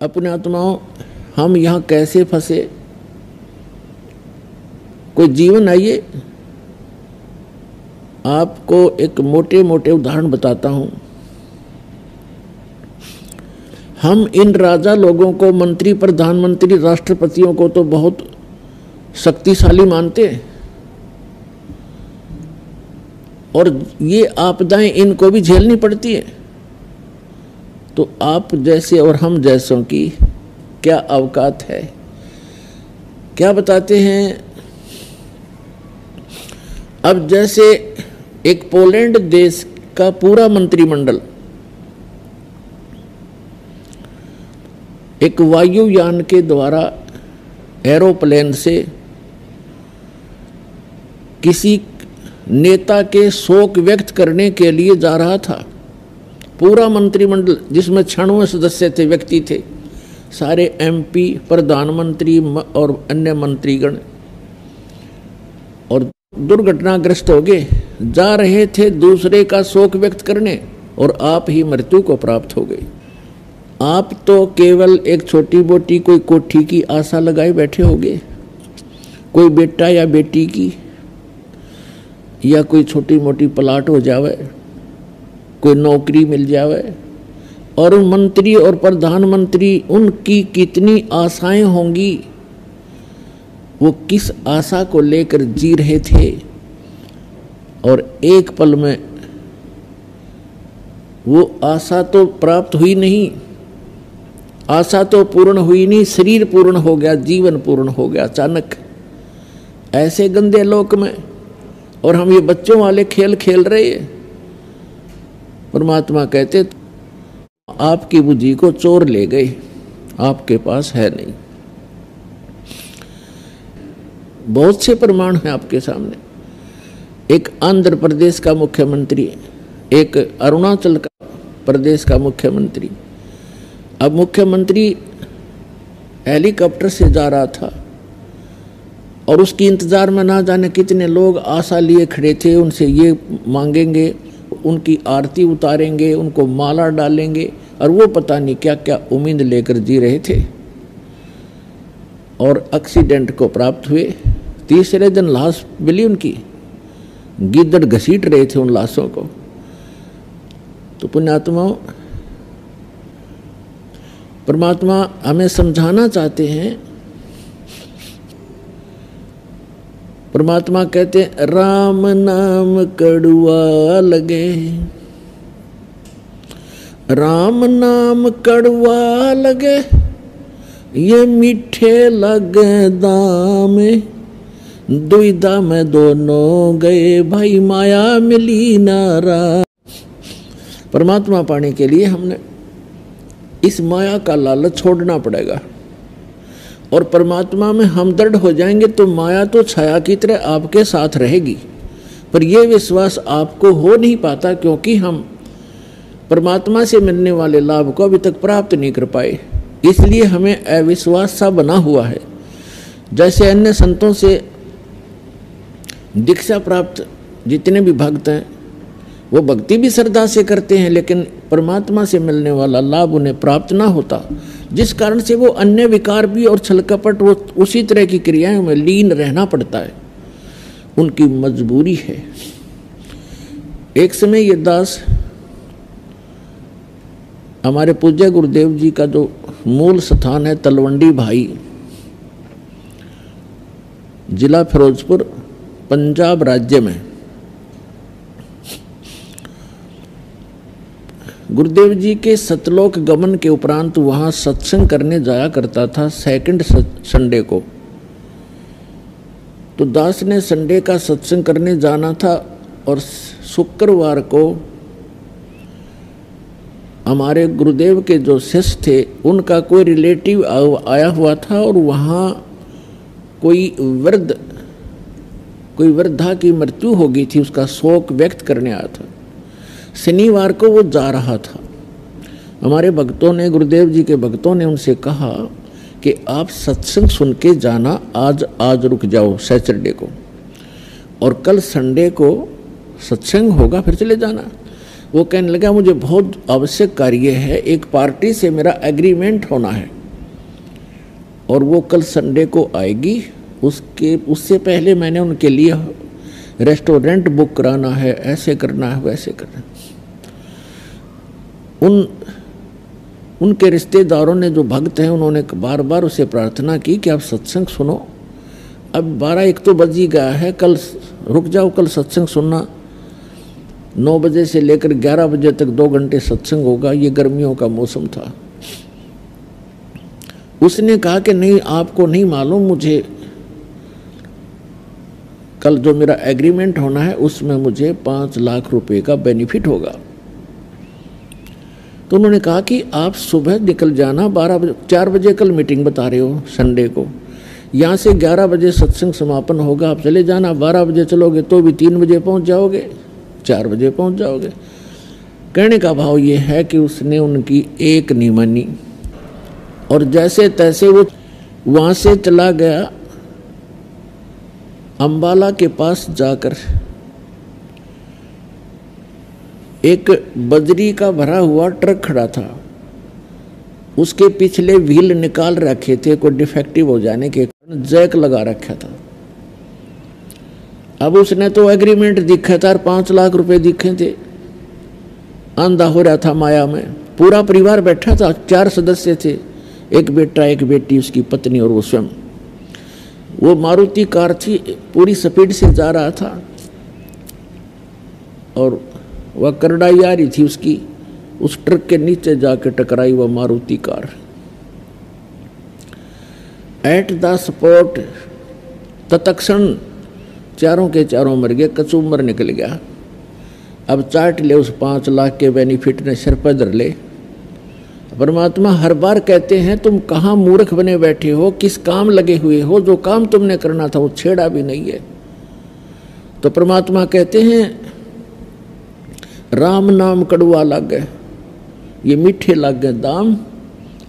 अपने आत्माओं, हम यहाँ कैसे फंसे? कोई जीवन आइए, आपको एक मोटे मोटे उदाहरण बताता हूँ। हम इन राजा लोगों को, मंत्री, प्रधानमंत्री, राष्ट्रपतियों को तो बहुत शक्तिशाली मानते हैं, और ये आपदाएं इनको भी झेलनी पड़ती है। तो आप जैसे और हम जैसों की क्या औकात है? क्या बताते हैं? अब जैसे एक पोलैंड देश का पूरा मंत्रिमंडल एक वायुयान के द्वारा एरोप्लेन से किसी नेता के शोक व्यक्त करने के लिए जा रहा था। पूरा मंत्रिमंडल, जिसमें 96 सदस्य थे, व्यक्ति थे, सारे एमपी, प्रधानमंत्री और अन्य मंत्रीगण, और दुर्घटनाग्रस्त हो गए। जा रहे थे दूसरे का शोक व्यक्त करने, और आप ही मृत्यु को प्राप्त हो गए। आप तो केवल एक छोटी मोटी कोई कोठी की आशा लगाए बैठे होगे, कोई बेटा या बेटी की, या कोई छोटी मोटी प्लाट हो जावे, कोई नौकरी मिल जावे। और मंत्री और प्रधानमंत्री, उनकी कितनी आशाएं होंगी, वो किस आशा को लेकर जी रहे थे, और एक पल में वो आशा तो प्राप्त हुई नहीं, आशा तो पूर्ण हुई नहीं, शरीर पूर्ण हो गया, जीवन पूर्ण हो गया अचानक, ऐसे गंदे लोक में। और हम ये बच्चों वाले खेल खेल रहे हैं। परमात्मा कहते आपकी बुद्धि को चोर ले गए, आपके पास है नहीं। बहुत से प्रमाण हैं आपके सामने। एक आंध्र प्रदेश का मुख्यमंत्री, एक अरुणाचल प्रदेश का मुख्यमंत्री। अब मुख्यमंत्री हेलीकॉप्टर से जा रहा था, और उसकी इंतजार में ना जाने कितने लोग आशा लिए खड़े थे, उनसे ये मांगेंगे, उनकी आरती उतारेंगे, उनको माला डालेंगे, और वो पता नहीं क्या क्या उम्मीद लेकर जी रहे थे, और एक्सीडेंट को प्राप्त हुए। तीसरे दिन लाश मिली उनकी, गिद्दड़ घसीट रहे थे उन लाशों को। तो पुण्यात्माओं, परमात्मा हमें समझाना चाहते हैं। परमात्मा कहते हैं, राम नाम कड़वा लगे, राम नाम कड़वा लगे, ये मीठे लगे दाम, दुविधा में दोनों गए, भाई माया मिली नारा। परमात्मा पाने के लिए हमने इस माया का लालच छोड़ना पड़ेगा, और परमात्मा में हम दृढ़ हो जाएंगे तो माया तो छाया की तरह आपके साथ रहेगी। पर यह विश्वास आपको हो नहीं पाता, क्योंकि हम परमात्मा से मिलने वाले लाभ को अभी तक प्राप्त नहीं कर पाए, इसलिए हमें अविश्वास सा बना हुआ है। जैसे अन्य संतों से दीक्षा प्राप्त जितने भी भक्त हैं, वो भक्ति भी श्रद्धा से करते हैं, लेकिन परमात्मा से मिलने वाला लाभ उन्हें प्राप्त ना होता, जिस कारण से वो अन्य विकार भी और छल कपट, वो उसी तरह की क्रियाओं में लीन रहना पड़ता है, उनकी मजबूरी है। एक समय ये दास, हमारे पूज्य गुरुदेव जी का जो मूल स्थान है तलवंडी भाई, जिला फिरोजपुर, पंजाब राज्य में, गुरुदेव जी के सतलोक गमन के उपरांत वहाँ सत्संग करने जाया करता था सेकंड संडे को। तो दास ने संडे का सत्संग करने जाना था, और शुक्रवार को हमारे गुरुदेव के जो शिष्य थे, उनका कोई रिलेटिव आया हुआ था, और वहाँ कोई वृद्धा की मृत्यु हो गई थी, उसका शोक व्यक्त करने आया था। शनिवार को वो जा रहा था। हमारे भक्तों ने, गुरुदेव जी के भक्तों ने उनसे कहा कि आप सत्संग सुन के जाना, आज रुक जाओ सैटरडे को, और कल संडे को सत्संग होगा, फिर चले जाना। वो कहने लगा मुझे बहुत आवश्यक कार्य है, एक पार्टी से मेरा एग्रीमेंट होना है और वो कल संडे को आएगी। उससे पहले मैंने उनके लिए रेस्टोरेंट बुक कराना है, ऐसे करना है, वैसे करना है। उनके रिश्तेदारों ने जो भक्त हैं उन्होंने बार बार उसे प्रार्थना की कि आप सत्संग सुनो। अब 12-1 तो बज ही गया है, कल रुक जाओ, कल सत्संग सुनना। 9 बजे से लेकर 11 बजे तक 2 घंटे सत्संग होगा। ये गर्मियों का मौसम था। उसने कहा कि नहीं, आपको नहीं मालूम, मुझे कल जो मेरा एग्रीमेंट होना है उसमें मुझे 5 लाख रुपए का बेनिफिट होगा। तो उन्होंने कहा कि आप सुबह निकल जाना, 4 बजे कल मीटिंग बता रहे हो संडे को, यहाँ से 11 बजे सत्संग समापन होगा, आप चले जाना। 12 बजे चलोगे तो भी 3 बजे पहुँच जाओगे, 4 बजे पहुँच जाओगे। कहने का भाव ये है कि उसने उनकी एक नहीं मानी और जैसे तैसे वो वहाँ से चला गया। अंबाला के पास जाकर एक बजरी का भरा हुआ ट्रक खड़ा था, उसके पिछले व्हील निकाल रखे थे, कोई डिफेक्टिव हो जाने के कारण जैक लगा रखा था। अब उसने तो एग्रीमेंट दिखा था और 5 लाख रुपए दिखे थे। अंधा हो रहा था माया में। पूरा परिवार बैठा था, 4 सदस्य थे, एक बेटा, एक बेटी, उसकी पत्नी और वो स्वयं। वो मारुति कार थी, पूरी स्पीड से जा रहा था और वह करड़ाई आ रही थी उसकी, उस ट्रक के नीचे जाके टकराई वह Maruti car. At the spot तत्क्षण चारों के चारों मर गए, कचूमर निकल गया। अब चाट ले उस 5 लाख के बेनिफिट ने, सिर पर धर ले। परमात्मा हर बार कहते हैं तुम कहाँ मूर्ख बने बैठे हो, किस काम लगे हुए हो, जो काम तुमने करना था वो छेड़ा भी नहीं है। तो परमात्मा कहते हैं राम नाम कड़वा लग गए, ये मीठे लग गए दाम,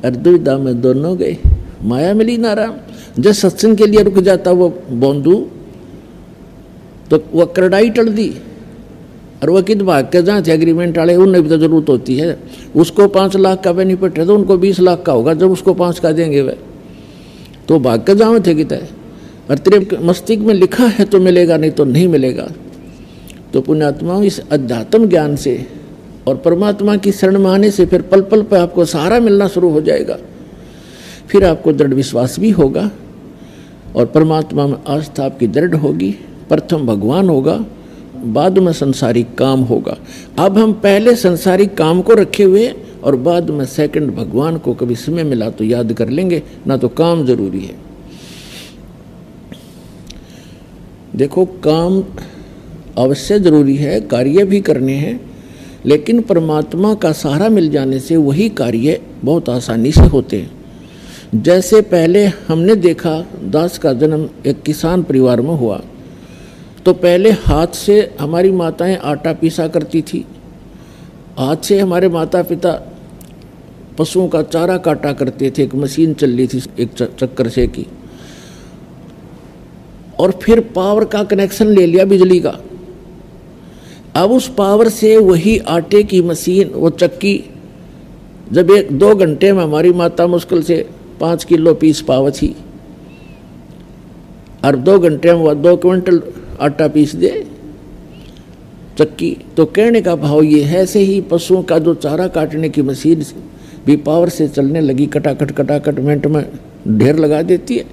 और दुविधा में दोनों गए, माया मिली ना राम। जब सत्संग के लिए रुक जाता वो बोंदू तो वह करड़ाई टल दी, और वह कित भाग के जहाँ थे एग्रीमेंट वाले, उन्हें भी तो जरूरत होती है। उसको 5 लाख का बेनिफिट है तो उनको 20 लाख का होगा, जब उसको 5 का देंगे वह तो भाग के जहाँ थे कित है। और तेरे मस्तिष्क में लिखा है तो मिलेगा, नहीं तो नहीं मिलेगा। तो पुण्यात्मा इस अध्यात्म ज्ञान से और परमात्मा की शरण में आने से फिर पल पल पर आपको सहारा मिलना शुरू हो जाएगा। फिर आपको दृढ़ विश्वास भी होगा और परमात्मा में आस्था आपकी दृढ़ होगी। प्रथम भगवान होगा, बाद में संसारिक काम होगा। अब हम पहले संसारिक काम को रखे हुए और बाद में सेकंड भगवान को कभी समय मिला तो याद कर लेंगे, ना तो काम जरूरी है। देखो काम अवश्य जरूरी है, कार्य भी करने हैं, लेकिन परमात्मा का सहारा मिल जाने से वही कार्य बहुत आसानी से होते हैं। जैसे पहले हमने देखा दास का जन्म एक किसान परिवार में हुआ, तो पहले हाथ से हमारी माताएं आटा पीसा करती थी, हाथ से हमारे माता पिता पशुओं का चारा काटा करते थे, एक मशीन चल रही थी एक चक्कर से की, और फिर पावर का कनेक्शन ले लिया बिजली का। अब उस पावर से वही आटे की मशीन, वो चक्की, जब 1-2 घंटे में हमारी माता मुश्किल से 5 किलो पीस पाव थी और 2 घंटे में वह 2 क्विंटल आटा पीस दे चक्की। तो कहने का भाव ये है, ऐसे ही पशुओं का जो चारा काटने की मशीन भी पावर से चलने लगी, कटाकट मिनट में ढेर लगा देती है।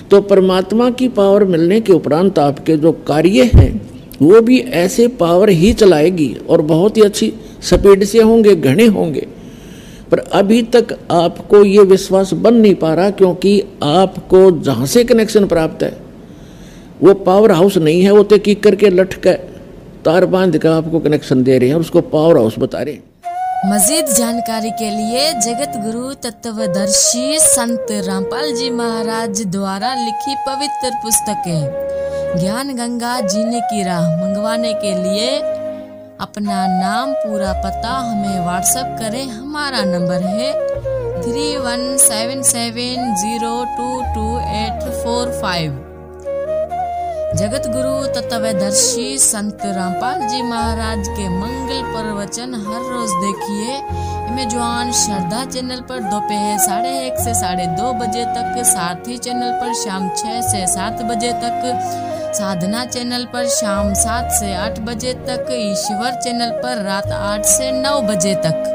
तो परमात्मा की पावर मिलने के उपरांत आपके जो कार्य हैं वो भी ऐसे पावर ही चलाएगी और बहुत ही अच्छी स्पीड से होंगे, घने होंगे। पर अभी तक आपको ये विश्वास बन नहीं पा रहा, क्योंकि आपको जहाँ से कनेक्शन प्राप्त है वो पावर हाउस नहीं है, वो तो किक करके लटका तार बांध कर आपको कनेक्शन दे रहे हैं और उसको पावर हाउस बता रहे हैं। मजीद जानकारी के लिए जगत गुरु तत्वदर्शी संत रामपाल जी महाराज द्वारा लिखी पवित्र पुस्तकें ज्ञान गंगा जीने की राह मंगवाने के लिए अपना नाम पूरा पता हमें व्हाट्सएप करें। हमारा नंबर है 3177022845। जगत गुरु तत्वदर्शी संत रामपाल जी महाराज के मंगल प्रवचन हर रोज देखिए इमेजॉन श्रद्धा चैनल पर दोपहर 1:30 से 2:30 बजे तक, सारथी चैनल पर शाम 6 से 7 बजे तक, साधना चैनल पर शाम 7 से 8 बजे तक, ईश्वर चैनल पर रात 8 से 9 बजे तक।